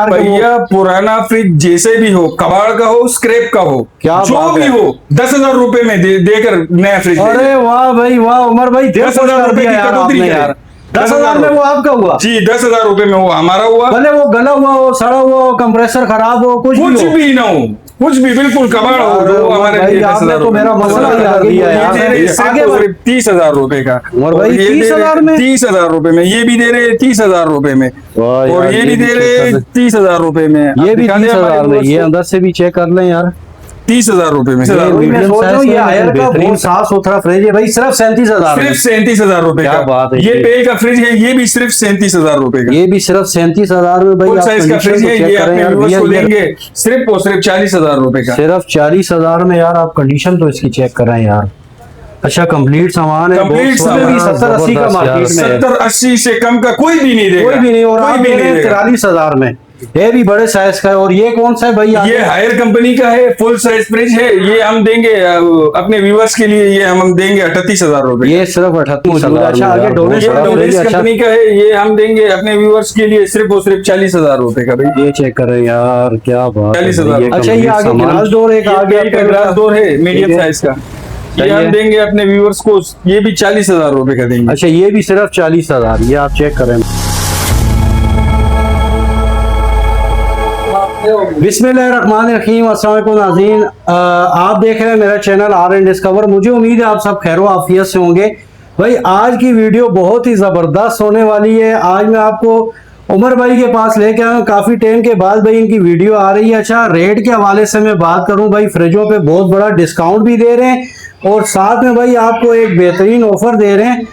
भैया पुराना फ्रिज जैसे भी हो, कबाड़ का हो, स्क्रैप का हो, क्या जो बात भी है। हो, 10,000 रुपए में देकर नया फ्रिज दे अरे वाह भाई वाह, उमर भाई 10,000 रुपए की यार कटौती आपने करे। यार 10,000 में वो आपका हुआ जी, 10,000 रुपए में वो हमारा हुआ। भले वो गला हुआ हो, सड़ा हुआ हो, कंप्रेसर खराब हो, कुछ कुछ भी हो। भी ना हो, कुछ भी बिल्कुल कबाड़ हो, अरे वो उमर हमारे भाई, लिए आपने 10,000 तो मेरा मसला ही कर दिया यार। आगे बढ़। 30,000 रुपए का। उमर भाई, और ये दे 30,000 में? 30,000 रुपए में ये भी दे रहे 30,000 रुपए में, वाह और यार, ये भी दे चेक रहे कर 30,000 रुपए में। ये भी दिखा दे हमारे 30,000 में, दोस्त ये को। अंदर से भी चेक कर लें यार। 30,000 रुपए में। वही मैं सोच रहा हूँ, ये हायर का बेहतरीन, बहुत साफ सुथरा फ्रिज है भाई, सिर्फ 37,000 सिर्फ में। 37,000 रुपए क्या का। बात है ये ये। पे का फ्रिज है, ये भी सिर्फ 37,000 रुपए का। ये भी सिर्फ 37,000 में भाई। फुल आप साइज का कंडीशन फ्रिज को है, चेक ये करें अपने यार व्यूअर्स भैया, को ये देंगे सिर्फ और सिर्फ 40,000 रुपए का। सिर्फ 40,000 में यार। आप कंडीशन तो इसकी चेक करें यार। अच्छा, कंप्लीट सामान है। कंप्लीट बॉक्स में भी सामान, 70-80 का मार्केट में है। 70-80 से कम का कोई भी नहीं देगा, कोई भी नहीं। और आप कोई भी दे रहे नहीं हैं देगा। 43,000 में। ये भी बड़े साइज का है। और ये कौन सा है भाई? ये हायर कंपनी का है, फुल साइज फ्रिज है। ये हम देंगे अपने व्यूअर्स के लिए, ये हम देंगे 38,000 रुपए। ये सिर्फ 38,000। अच्छा, आगे डोनेट ये डोनेट कंपनी का है, ये हम देंगे अपने व्यूअर्स के लिए सिर्फ और सिर्फ 40,000 रुपए का भाई। ये चेक करें यार, क्या बात है। 40,000। अच्छा, ये आगे गिलास डोर एक आगे ये ग्लास डोर है मीडियम साइज का, ये हम देंगे अपने व्यूअर्स को, ये भी 40,000 रुपए का देंगे। अच्छा, ये भी सिर्फ 40,000। ये आप चेक करें। बिस्मिल्लाहिर्रहमानिर्रहीम। अस्सलाम वालेकुम नाज़रीन, आप देख रहे हैं मेरा चैनल RN डिस्कवर। मुझे उम्मीद है आप सब खैर आफियत से होंगे। भाई आज की वीडियो बहुत ही ज़बरदस्त होने वाली है। आज मैं आपको उमर भाई के पास लेके आया हूँ, काफ़ी टाइम के बाद भाई इनकी वीडियो आ रही है। अच्छा, रेट के हवाले से मैं बात करूँ भाई, फ्रिजों पे बहुत बड़ा डिस्काउंट भी दे रहे हैं और साथ में भाई आपको एक बेहतरीन ऑफर दे रहे हैं।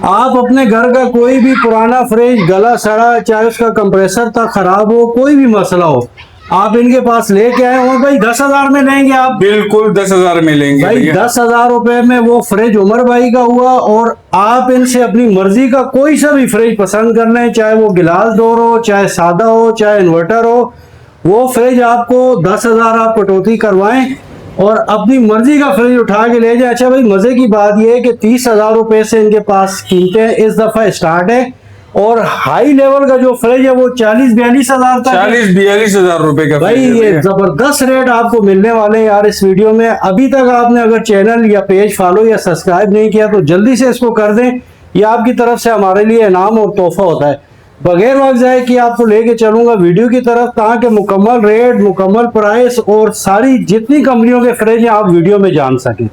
आप अपने घर का कोई भी पुराना फ्रिज गला सड़ा, चाहे उसका कंप्रेसर तक खराब हो, कोई भी मसला हो, आप इनके पास लेके आए और भाई 10,000 में लेंगे आप। बिल्कुल 10,000 में लेंगे भाई भैया। 10,000 रुपए में वो फ्रिज उमर भाई का हुआ। और आप इनसे अपनी मर्जी का कोई सा भी फ्रिज पसंद कर लें, चाहे वो गिलास डोर हो, चाहे सादा हो, चाहे इन्वर्टर हो, वो फ्रिज आपको 10,000 आप कटौती करवाएं और अपनी मर्जी का फ्रिज उठा के ले जाए। अच्छा भाई, मजे की बात यह है कि 30,000 रुपए से इनके पास कीमतें इस दफा स्टार्ट है और हाई लेवल का जो फ्रिज है वो 40-42,000 तक। 40-42,000 रुपए का भाई फ्रिज है ये भैया। जबरदस्त रेट आपको मिलने वाले हैं यार इस वीडियो में। अभी तक आपने अगर चैनल या पेज फॉलो या सब्सक्राइब नहीं किया तो जल्दी से इसको कर दें। ये आपकी तरफ से हमारे लिए इनाम और तोहफा होता है। बगैर वक्त जाए कि आपको लेके चलूंगा वीडियो की तरफ, ताकि मुकम्मल रेट, मुकम्मल प्राइस और सारी जितनी कंपनियों के फ्रिज हैं आप वीडियो में जान सकें।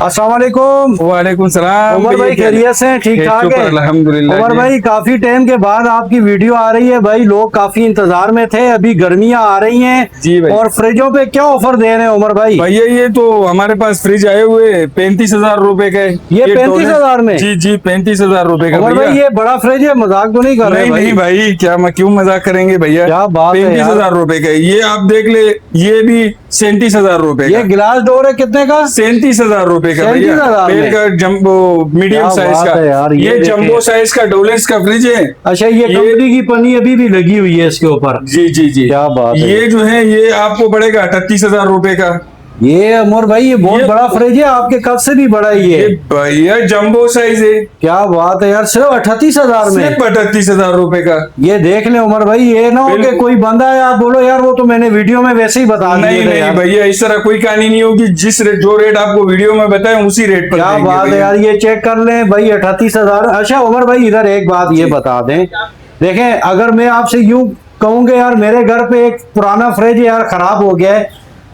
अस्सलाम वालेकुम। वालेकुम सलाम। उमर भाई खैरियत से? ठीक ठाक है अल्हम्दुलिल्लाह। उमर भाई, काफी टाइम के बाद आपकी वीडियो आ रही है भाई, लोग काफी इंतजार में थे। अभी गर्मियां आ रही हैं जी भाई। और फ्रिजों पे क्या ऑफर दे रहे हैं उमर भाई? भैया ये तो हमारे पास फ्रिज आए हुए 35,000 रुपए का है। ये 35,000 में? जी जी 35,000 रुपए का उमर भाई भैया। ये बड़ा फ्रिज है, मजाक तो नहीं कर रहे नहीं भाई? नहीं भाई, क्या क्यों मजाक करेंगे भैया। क्या बात है यार। 35,000 रुपए का है। ये आप देख ले, ये भी 37,000 रुपए ये का। गिलास डोर है कितने का? 37,000 रुपए का भैया। 37,000 पेड़ में? का जम्बो मीडियम क्या साइज बात का है यार, ये ये देखें। जम्बो साइज का डोलेंस का फ्रिज है। अच्छा, ये कंपनी की पन्नी अभी भी लगी हुई है इसके ऊपर। जी जी जी। क्या बात है। ये जो है ये आपको पड़ेगा 38,000 रुपए का। ये उमर भाई ये बहुत बड़ा फ्रिज है, आपके कब से भी बड़ा ही ये है। भैया जम्बो साइज है। क्या बात है यार, सिर्फ 38,000 में? सिर्फ 38,000 रुपए का। ये देख ले उमर भाई, ये ना हो कि कोई बंदा है आप बोलो यार वो तो मैंने वीडियो में वैसे ही बता दिया नहीं था नहीं यार। भैया, इस तरह कोई कहानी नहीं होगी। जिस रेट जो रेट आपको वीडियो में बताए उसी रेट पर क्या देंगे बात है भैया। यार, ये चेक कर लें भाई 38,000। अच्छा उमर भाई इधर एक बात ये बता दें, देखें अगर मैं आपसे यूं कहूँगा यार मेरे घर पे एक पुराना फ्रिज यार खराब हो गया है,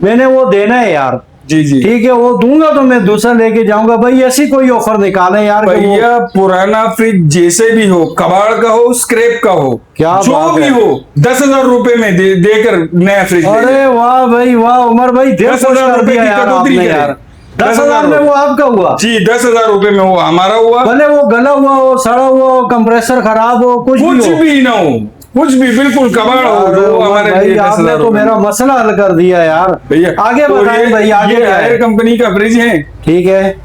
मैंने वो देना है यार, जी जी ठीक है, वो दूंगा तो मैं दूसरा लेके जाऊंगा। भाई ऐसी कोई ऑफर निकालें यार कि वो- भैया पुराना फ्रिज जैसे भी हो, कबाड़ का हो, स्क्रैप का हो, क्या जो बात भी है। हो, 10,000 रुपए में देकर नया फ्रिज ले जाए। अरे वाह भाई वाह उमर भाई, दिल खुश 10,000 कर रुपए दिया की यार कटौती आपने करें। यार। 10,000 में वो आपका हुआ? जी 10,000 रुपए में वो हमारा हुआ। भले वो गला हुआ हो, सड़ा हुआ हो, कंप्रेसर खराब हो, कुछ कुछ भी हो। भी ना हो, कुछ भी बिल्कुल कबाड़ हो, अरे जो उमर हमारे भाई लिए आपने 10,000 तो रुपए मेरा मसला हल कर दिया यार। भैया। आगे तो बताएं भाई, आगे ये क्या हायर है? कंपनी का फ्रिज है। ठीक है,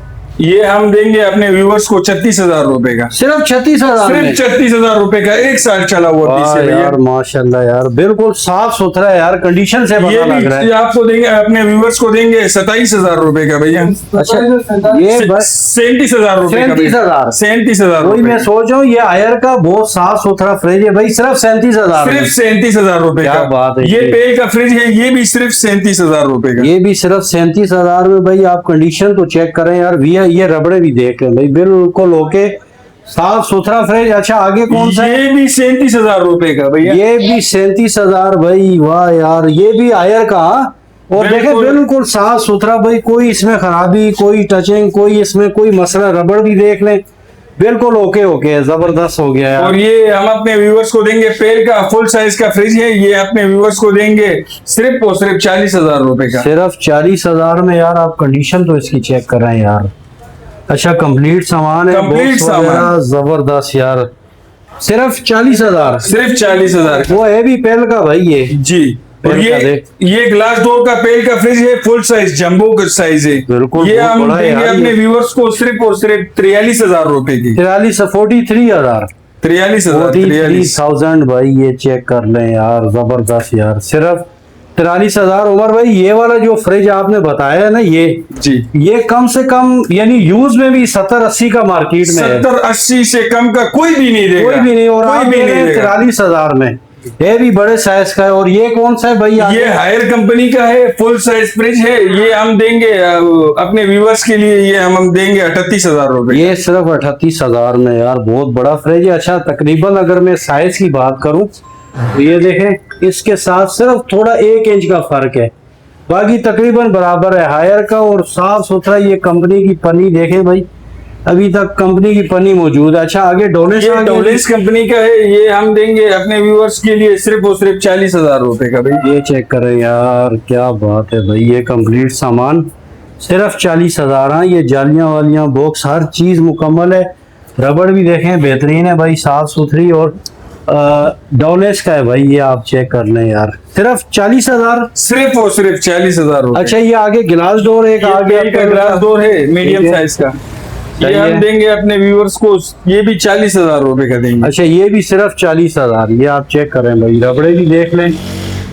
ये हम देंगे अपने व्यूवर्स को 36,000 रुपए का। सिर्फ 36,000 सिर्फ में? 36,000 रुपए का, 1 साल चला हुआ पीस है भैया। यार माशाल्लाह यार, बिल्कुल साफ सुथरा यार, कंडीशन से ये पता लग रहा भी है। आपको देंगे, अपने व्यूवर्स को देंगे 27,000 रुपए का भैया। अच्छा, ये 37,000 रुपए का। 37,000? 37,000 वही मैं रुपए। सोच रहा हूँ, ये आयर का बहुत साफ सुथरा फ्रिज है भाई, सिर्फ 37,000 सिर्फ में। 37,000 रुपए क्या का। बात है ये ये। पेल का फ्रिज है, ये भी सिर्फ 37,000 रुपए का। ये भी सिर्फ 37,000 में भाई। आप कंडीशन तो चेक करें यार भैया, ये रबड़े भी देख लें भाई, बिल्कुल ओके, साफ सुथरा फ्रिज। अच्छा, आगे कौन सा है? ये भी 37,000 रुपए का भैया। ये भी 37,000 भाई, वाह यार, ये भी आयर का। हाँ? और देखें बिल्कुल। बिल्कुल साफ सुथरा भाई, कोई इसमें खराबी, कोई टचिंग, कोई इसमें कोई मसला, रबड़ भी देख लें, बिल्कुल ओके ओके, जबरदस्त हो गया यार। और ये हम अपने व्यूवर्स को देंगे, पेल का फुल साइज का फ्रिज है, ये अपने व्यूवर्स को देंगे सिर्फ और सिर्फ 40,000 रुपए का। सिर्फ 40,000 में यार। आप कंडीशन तो इसकी चेक कर रहे हैं यार। अच्छा, कंप्लीट सामान है, कंप्लीट बॉक्स वगैरह, सामान। जबरदस्त यार। सिर्फ 40,000? सिर्फ 40,000 वो है भी पेल का भाई ये? जी। और पेल का ये देख। ये ग्लास डोर का पेल का फ्रिज है, फुल साइज जंबो का साइज है। बिल्कुल, ये बहुत हम बड़ा है देंगे यार अपने ये। व्यूवर्स को सिर्फ और सिर्फ 43,000 रुपए की। 43,000? 43,000 भाई, ये चेक कर लें यार, जबरदस्त यार। सिर्फ 43,000। उमर भाई, ये वाला जो फ्रिज आपने बताया है ना, जी। ये कम से कम यानी यूज में भी 70-80 का मार्केट में है। 70-80 से कम का कोई भी नहीं देगा। कोई भी नहीं। और आप कोई भी दे रहे नहीं हैं देगा। 43,000 में। ये भी बड़े साइज का है। और ये कौन सा है भाई? ये हायर कंपनी का है, फुल साइज फ्रिज है। ये हम देंगे अपने व्यूवर्स के लिए, ये हम देंगे 38,000 रुपए। ये सिर्फ 38,000 में यार, बहुत बड़ा फ्रिज है। अच्छा, तकरीबन अगर मैं साइज की बात करूं तो ये देखें, इसके साथ सिर्फ थोड़ा 1 इंच का फर्क है, बाकी तकरीबन बराबर है हायर का। और साफ सुथरा, ये कंपनी की पन्नी देखें भाई, अभी तक कंपनी की पन्नी मौजूद है। अच्छा, आगे डोलेस ये डोलेस कंपनी का है, ये हम देंगे अपने व्यूवर्स के लिए सिर्फ और सिर्फ 40,000 रुपए का भाई। ये चेक करें यार, क्या बात है भाई, ये कंप्लीट सामान सिर्फ 40,000। हाँ, ये जालियां वालियां बॉक्स, हर चीज मुकम्मल है। रबड़ भी देखें बेहतरीन है भाई, साफ सुथरी। और डोलेस का है भाई, ये आप चेक कर लें यार, सिर्फ 40,000। सिर्फ और सिर्फ 40,000 रुपए। अच्छा, ये आगे गिलास डोर, एक आगे ये का ग्लास डोर है, मीडियम ठीक है। साइज का। सही ये है। हम देंगे अपने व्यूवर्स को, ये भी 40,000 रुपए का देंगे। अच्छा, ये भी सिर्फ 40,000। ये आप चेक करें भाई, रबड़े भी देख लें,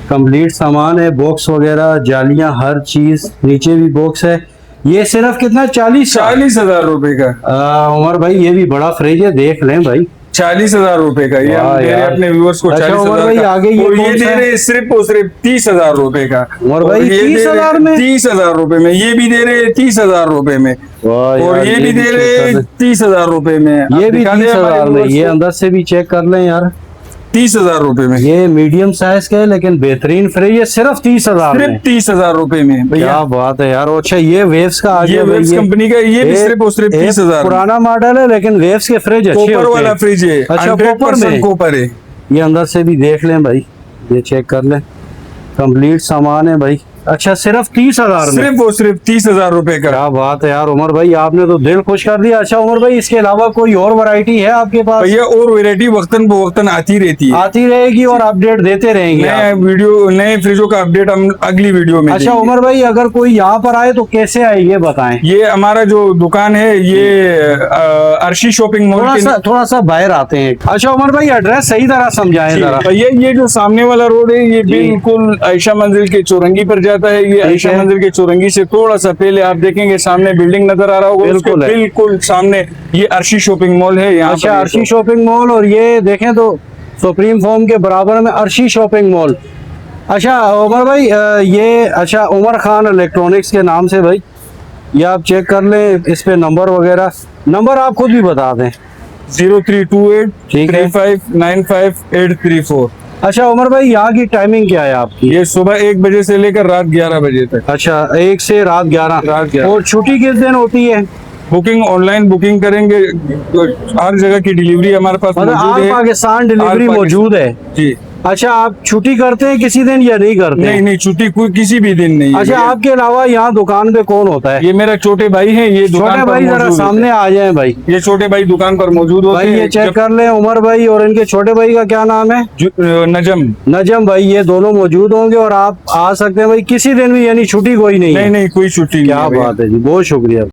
कंप्लीट सामान है, बॉक्स वगैरह, जालियां, हर चीज, नीचे भी बॉक्स है। ये सिर्फ कितना? 40,000 रुपए का। उमर भाई, ये भी बड़ा फ्रिज है, देख लें भाई। 40,000 रुपए का ये हम वाह दे रहे हैं यार। अपने व्यूवर्स को। अच्छा, उमर 40,000 भाई, का। आगे ये और कौन ये सा दे है? रहे हैं सिर्फ और सिर्फ 30,000 रुपए का। उमर भाई, और ये दे रहे 30,000 में? 30,000 रुपए में। ये भी दे रहे हैं 30,000 रुपए में। वाह और यार, ये भी दे रहे हैं 30,000 रुपए में। ये आप भी दिखा दें 30,000 हमारे में। viewers ये को। अंदर से भी चेक कर लें यार, 30,000 रुपए में। ये मीडियम साइज का है लेकिन बेहतरीन फ्रिज, ये सिर्फ 30,000 सिर्फ में। 30,000 रुपए में क्या भैया। बात है यार। अच्छा, ये वेव्स का आ ये गया भाई, वेव्स कंपनी का, ये भी सिर्फ और सिर्फ 30,000 में। पुराना मॉडल है लेकिन वेव्स के फ्रिज अच्छे कॉपर होते वाला हैं। फ्रिज है। अच्छा, 100% कॉपर में? कॉपर है। ये अंदर से भी देख लें भाई, ये चेक कर लें, कंप्लीट सामान है भाई। अच्छा, सिर्फ 30,000 में? सिर्फ और सिर्फ 30,000 रुपए का। क्या बात है यार उमर भाई, आपने तो दिल खुश कर दिया। अच्छा उमर भाई, इसके अलावा कोई और वैरायटी है आपके पास? भैया और वैरायटी वक्तन बवक्तन आती रहती है। आती रहेगी और अपडेट देते रहेंगे आप। नए वीडियो, नए फ्रिजों का अपडेट हम अगली वीडियो में अच्छा देंगे। उमर भाई, अगर कोई यहाँ पर आए तो कैसे आए ये बताएं। ये हमारा जो दुकान है, ये अर्शी शॉपिंग मॉल के थोड़ा सा बाहर आते हैं। अच्छा उमर भाई, एड्रेस सही तरह समझाएं जी, जरा। भैया ये जो सामने वाला रोड है, ये बिल्कुल आयशा मंजिल के चौरंगी पर जाता है। ये आयशा मंजिल के चौरंगी से थोड़ा सा पहले आप देखेंगे सामने बिल्डिंग नजर आ रहा होगा, उसके बिल्कुल है। बिल्कुल सामने ये अर्शी शॉपिंग मॉल है। यहाँ अच्छा, पर अर्शी शॉपिंग मॉल, और ये देखें तो सुप्रीम फॉर्म के बराबर में अर्शी शॉपिंग मॉल। अच्छा उमर भाई, ये अच्छा उमर खान इलेक्ट्रॉनिक्स के नाम से भाई, ये आप चेक कर लें, इस पे नंबर वगैरह, नंबर आप खुद भी बता दें। 0328 ठीक है। 3595 अच्छा उमर भाई, यहाँ की टाइमिंग क्या है आपकी? ये सुबह 1 बजे से लेकर रात 11 बजे तक। अच्छा, 1 से रात 11। रात 11। और छुट्टी किस दिन होती है? बुकिंग ऑनलाइन बुकिंग करेंगे तो हर जगह की डिलीवरी हमारे पास मतलब मौजूद ऑल है। पाकिस्तान डिलीवरी ऑल मौजूद है? जी। अच्छा, आप छुट्टी करते हैं किसी दिन या नहीं करते? नहीं नहीं, छुट्टी कोई किसी भी दिन नहीं है। अच्छा, आपके अलावा यहाँ दुकान पे कौन होता है? ये मेरा छोटे भाई हैं, ये दुकान छोटे पर भाई जरा मौजूद सामने होते आ जाएं भाई। हैं। ये छोटे भाई दुकान पर मौजूद होते भाई हैं। ये चेक कर लें, उमर भाई और इनके छोटे भाई का क्या नाम है? नजम। नजम भाई, ये दोनों मौजूद होंगे और आप आ सकते हैं भाई किसी दिन भी, यानी छुट्टी कोई नहीं है। नहीं नहीं, कोई छुट्टी नहीं क्या है भैया। बात है जी, बहुत शुक्रिया।